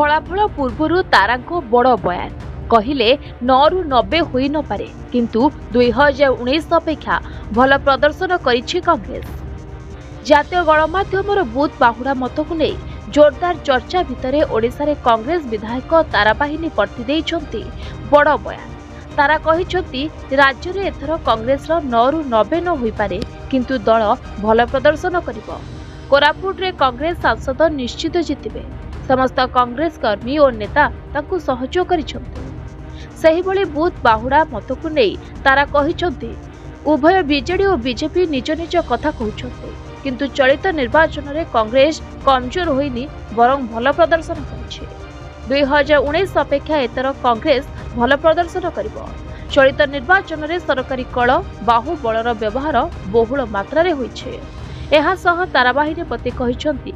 ଫଳାଫଳ ପୂର୍ବରୁ ତାରାଙ୍କ ବଡ଼ ବୟାନ କହିଲେ 9ରୁ 90 ହୋଇ ନପାରେ କିନ୍ତୁ 2019 ଅପେକ୍ଷା ଭଲ ପ୍ରଦର୍ଶନ କରିଛି କଂଗ୍ରେସ। ଜାତୀୟ ଗଣମାଧ୍ୟମର ବୁଥ୍ ବାହୁଡ଼ା ମତକୁ ନେଇ ଜୋରଦାର ଚର୍ଚ୍ଚା ଭିତରେ ଓଡ଼ିଶାରେ କଂଗ୍ରେସ ବିଧାୟକ ତାରାବାହିନୀ ପର୍ତ୍ତି ଦେଇଛନ୍ତି ବଡ଼ ବୟାନ। ତାରା କହିଛନ୍ତି ରାଜ୍ୟରେ ଏଥର କଂଗ୍ରେସର 9ରୁ 90 ନ ହୋଇପାରେ କିନ୍ତୁ ଦଳ ଭଲ ପ୍ରଦର୍ଶନ କରିବ। କୋରାପୁଟରେ କଂଗ୍ରେସ ସାଂସଦ ନିଶ୍ଚିତ ଜିତିବେ। ସମସ୍ତ କଂଗ୍ରେସ କର୍ମୀ ଓ ନେତା ତାଙ୍କୁ ସହଯୋଗ କରିଛନ୍ତି। ସେହିଭଳି ବୁଥ୍ ବାହୁଡ଼ା ମତକୁ ନେଇ ତାରା କହିଛନ୍ତି ଉଭୟ ବିଜେଡି ଓ ବିଜେପି ନିଜ ନିଜ କଥା କହୁଛନ୍ତି କିନ୍ତୁ ଚଳିତ ନିର୍ବାଚନରେ କଂଗ୍ରେସ କମଜୋର ହୋଇନି ବରଂ ଭଲ ପ୍ରଦର୍ଶନ କରିଛି। 2019 ଅପେକ୍ଷା ଏଥର କଂଗ୍ରେସ ଭଲ ପ୍ରଦର୍ଶନ କରିବ। ଚଳିତ ନିର୍ବାଚନରେ ସରକାରୀ କଳ ବାହୁବଳର ବ୍ୟବହାର ବହୁଳ ମାତ୍ରାରେ ହୋଇଛି। ଏହାସହ ତାରାବାହିନୀ ପତି କହିଛନ୍ତି